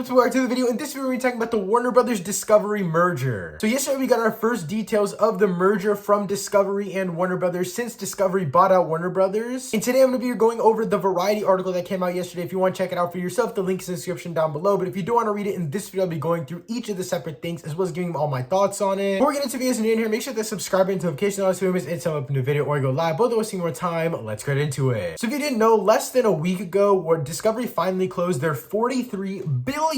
welcome back to the video. In this video, we're talking about the Warner Brothers Discovery merger. So yesterday, we got our first details of the merger from Discovery and Warner Brothers since Discovery bought out Warner Brothers. And today, I'm going to be going over the Variety article that came out yesterday. If you want to check it out for yourself, the link is in the description down below. But if you do want to read it in this video, I'll be going through each of the separate things as well as giving all my thoughts on it. Before we get into videos and you're in here, make sure to subscribe and notification on so you miss any time I upload a video or I go live. Both of us more time. Let's get into it. So if you didn't know, less than a week ago, Discovery finally closed their $43 billion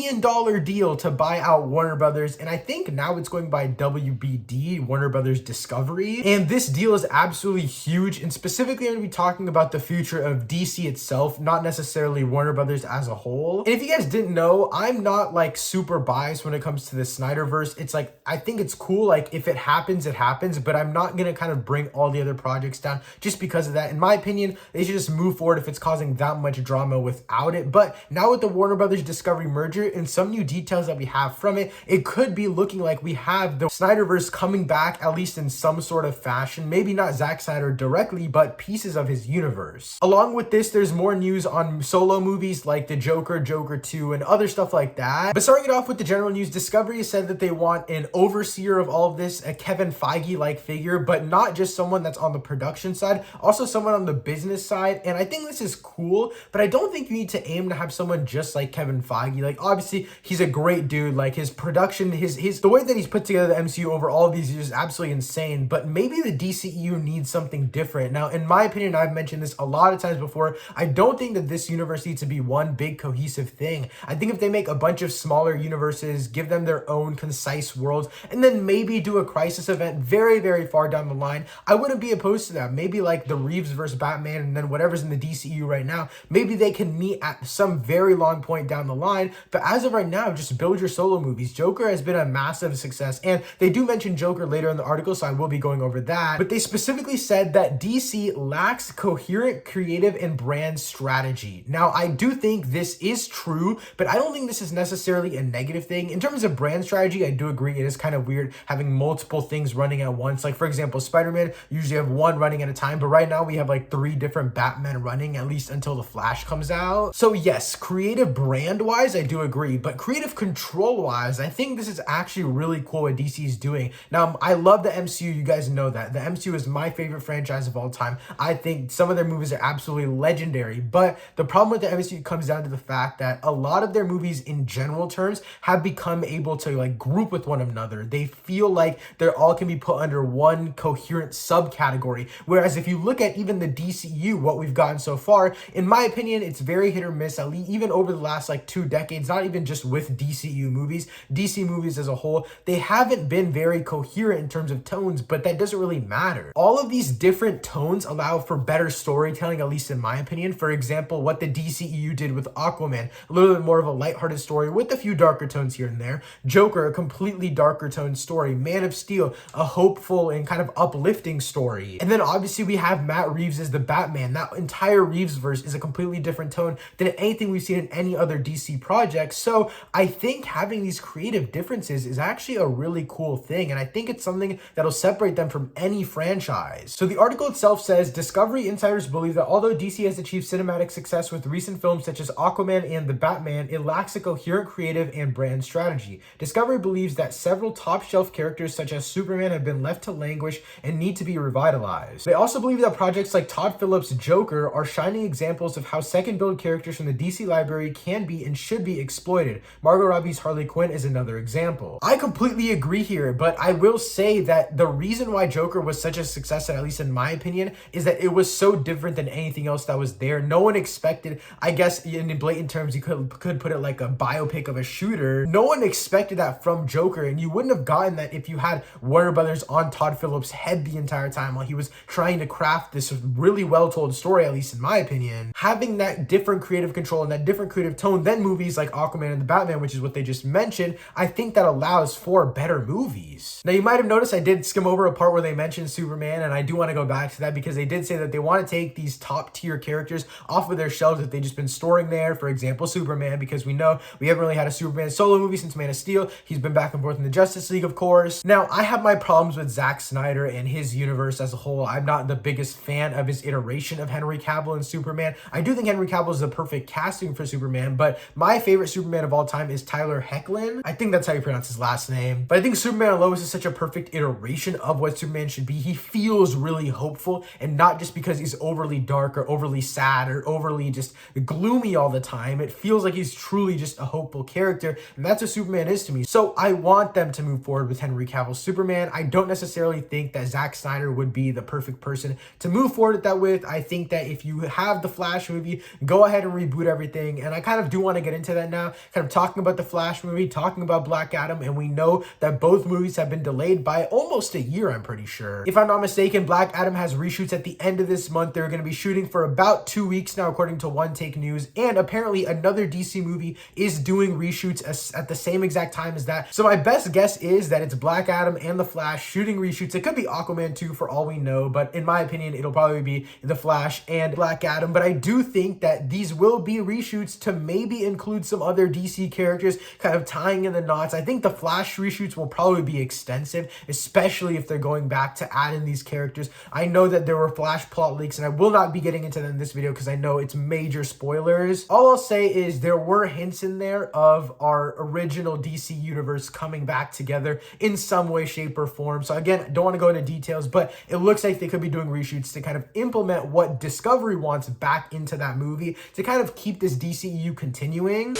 deal to buy out Warner Brothers, and I think now it's going by WBD, Warner Brothers Discovery. And this deal is absolutely huge, and specifically I'm going to be talking about the future of DC itself, not necessarily Warner Brothers as a whole. And if you guys didn't know, I'm not like super biased when it comes to the Snyderverse. It's like, I think it's cool, like if it happens, it happens, but I'm not going to kind of bring all the other projects down just because of that. In my opinion, they should just move forward if it's causing that much drama without it. But now with the Warner Brothers Discovery merger and some new details that we have from it, it could be looking like we have the Snyderverse coming back, at least in some sort of fashion. Maybe not Zack Snyder directly, but pieces of his universe. Along with this, there's more news on solo movies like the Joker, Joker 2, and other stuff like that. But starting it off with the general news, Discovery said that they want an overseer of all of this, a Kevin Feige-like figure, but not just someone that's on the production side, also someone on the business side. And I think this is cool, but I don't think you need to aim to have someone just like Kevin Feige. Like, obviously, he's a great dude. Like, his production, the way that he's put together the MCU over all of these years is absolutely insane. But maybe the DCEU needs something different. Now, in my opinion, I've mentioned this a lot of times before, I don't think that this universe needs to be one big cohesive thing. I think if they make a bunch of smaller universes, give them their own concise worlds, and then maybe do a crisis event very, very far down the line, I wouldn't be opposed to that. Maybe like the Reeves versus Batman, and then whatever's in the DCEU right now, maybe they can meet at some very long point down the line. But as of right now, just build your solo movies. Joker has been a massive success, and they do mention Joker later in the article, so I will be going over that. But they specifically said that DC lacks coherent creative and brand strategy. Now, I do think this is true, but I don't think this is necessarily a negative thing. In terms of brand strategy, I do agree it is kind of weird having multiple things running at once. Like, for example, Spider-Man, usually have one running at a time, but right now we have like 3 different Batman running, at least until the Flash comes out. So yes, creative brand-wise, I do agree, but creative control-wise, I think this is actually really cool what DC is doing. Now, I love the MCU, you guys know that. The MCU is my favorite franchise of all time. I think some of their movies are absolutely legendary, but the problem with the MCU comes down to the fact that a lot of their movies in general terms have become able to like group with one another. They feel like they're all can be put under one coherent subcategory, whereas if you look at even the DCU, what we've gotten so far, in my opinion, it's very hit or miss, at least even over the last like 2 decades, not even just with DCU movies, DC movies as a whole, they haven't been very coherent in terms of tones, but that doesn't really matter. All of these different tones allow for better storytelling, at least in my opinion. For example, what the DCEU did with Aquaman, a little bit more of a lighthearted story with a few darker tones here and there. Joker, a completely darker tone story. Man of Steel, a hopeful and kind of uplifting story. And then obviously we have Matt Reeves as the Batman. That entire Reevesverse is a completely different tone than anything we've seen in any other DC project. So I think having these creative differences is actually a really cool thing, and I think it's something that'll separate them from any franchise. So the article itself says, Discovery insiders believe that although DC has achieved cinematic success with recent films such as Aquaman and the Batman, it lacks a coherent creative and brand strategy. Discovery believes that several top-shelf characters such as Superman have been left to languish and need to be revitalized. They also believe that projects like Todd Phillips' Joker are shining examples of how second-build characters from the DC library can be and should be exploited. Margot Robbie's Harley Quinn is another example. I completely agree here, but I will say that the reason why Joker was such a success, at least in my opinion, is that it was so different than anything else that was there. No one expected, I guess in blatant terms, you could put it like a biopic of a shooter. No one expected that from Joker, and you wouldn't have gotten that if you had Warner Brothers on Todd Phillips' head the entire time while he was trying to craft this really well-told story, at least in my opinion. Having that different creative control and that different creative tone than movies like Aquaman and the Batman, which is what they just mentioned, I think that allows for better movies. Now, you might have noticed I did skim over a part where they mentioned Superman, and I do want to go back to that because they did say that they want to take these top-tier characters off of their shelves that they've just been storing there. For example, Superman, because we know we haven't really had a Superman solo movie since Man of Steel. He's been back and forth in the Justice League, of course. Now, I have my problems with Zack Snyder and his universe as a whole. I'm not the biggest fan of his iteration of Henry Cavill and Superman. I do think Henry Cavill is the perfect casting for Superman, but my favorite favorite Superman of all time is Tyler Hoechlin. I think that's how you pronounce his last name. But I think Superman and Lois is such a perfect iteration of what Superman should be. He feels really hopeful, and not just because he's overly dark or overly sad or overly just gloomy all the time. It feels like he's truly just a hopeful character, and that's what Superman is to me. So I want them to move forward with Henry Cavill's Superman. I don't necessarily think that Zack Snyder would be the perfect person to move forward with that with. I think that if you have the Flash movie, go ahead and reboot everything. And I kind of do want to get into that now, kind of talking about the Flash movie, talking about Black Adam, and we know that both movies have been delayed by almost a year, I'm pretty sure. If I'm not mistaken, Black Adam has reshoots at the end of this month. They're going to be shooting for about 2 weeks now, according to One Take News, and apparently another DC movie is doing reshoots at the same exact time as that. So my best guess is that it's Black Adam and the Flash shooting reshoots. It could be Aquaman 2 for all we know, but in my opinion, it'll probably be the Flash and Black Adam. But I do think that these will be reshoots to maybe include some other DC characters, kind of tying in the knots. I think the Flash reshoots will probably be extensive, especially if they're going back to add in these characters. I know that there were Flash plot leaks, and I will not be getting into them in this video because I know it's major spoilers. All I'll say is there were hints in there of our original DC universe coming back together in some way, shape, or form. So again, I don't want to go into details, but it looks like they could be doing reshoots to kind of implement what Discovery wants back into that movie to kind of keep this DCEU continuing.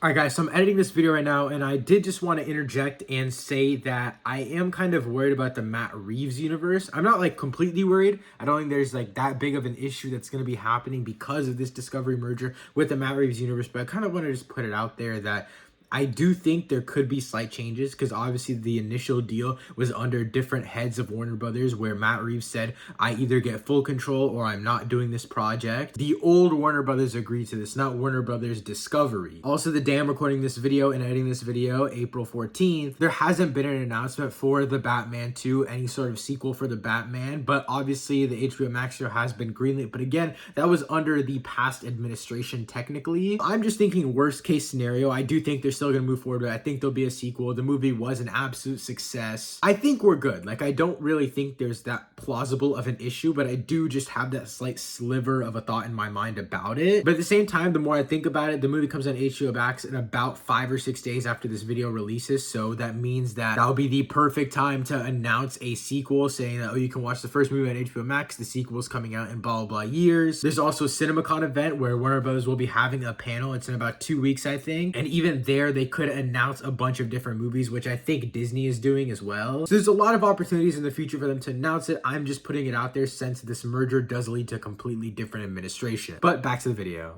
All right, guys, so I'm editing this video right now, and I did just want to interject and say that I am kind of worried about the Matt Reeves universe. I'm not like completely worried. I don't think there's like that big of an issue that's going to be happening because of this Discovery merger with the Matt Reeves universe, but I kind of want to just put it out there that I do think there could be slight changes because obviously the initial deal was under different heads of Warner Brothers, where Matt Reeves said, I either get full control or I'm not doing this project. The old Warner Brothers agreed to this, not Warner Brothers Discovery. Also, the day I'm recording this video and editing this video, April 14th, there hasn't been an announcement for the Batman 2, any sort of sequel for the Batman, but obviously the HBO Max show has been greenlit. But again, that was under the past administration technically. I'm just thinking worst case scenario. I do think there's still gonna move forward, but I think there'll be a sequel. The movie was an absolute success. I think we're good. Like, I don't really think there's that plausible of an issue, but I do just have that slight sliver of a thought in my mind about it. But at the same time, the more I think about it, the movie comes on HBO Max in about 5 or 6 days after this video releases, so that means that that'll be the perfect time to announce a sequel, saying that, oh, you can watch the first movie on HBO Max, the sequel's coming out in blah, blah, blah years. There's also a CinemaCon event where Warner Brothers will be having a panel. It's in about 2 weeks, I think, and even there, they could announce a bunch of different movies, which I think Disney is doing as well. So there's a lot of opportunities in the future for them to announce it. I'm just putting it out there since this merger does lead to a completely different administration. But back to the video.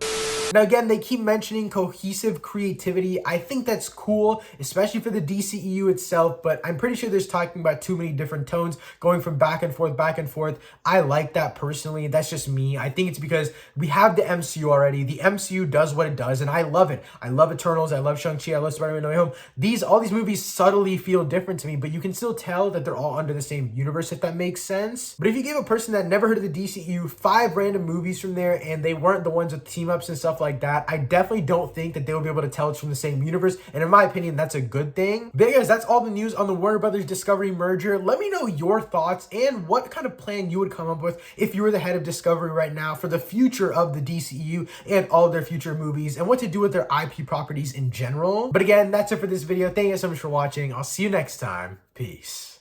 Now again, they keep mentioning cohesive creativity. I think that's cool, especially for the DCEU itself, but I'm pretty sure there's talking about too many different tones going from back and forth, back and forth. I like that personally. That's just me. I think it's because we have the MCU already. The MCU does what it does, and I love it. I love Eternals. I love Shang-Chi. I love Spider-Man No Way Home. All these movies subtly feel different to me, but you can still tell that they're all under the same universe, if that makes sense. But if you gave a person that never heard of the DCEU 5 random movies from there, and they weren't the ones with team-ups and stuff like that, I definitely don't think that they will be able to tell it's from the same universe, and in my opinion, that's a good thing. But guys, that's all the news on the Warner Brothers Discovery merger. Let me know your thoughts and what kind of plan you would come up with if you were the head of Discovery right now for the future of the DCEU and all of their future movies, and what to do with their IP properties in general. But again, that's it for this video. Thank you so much for watching. I'll see you next time. Peace.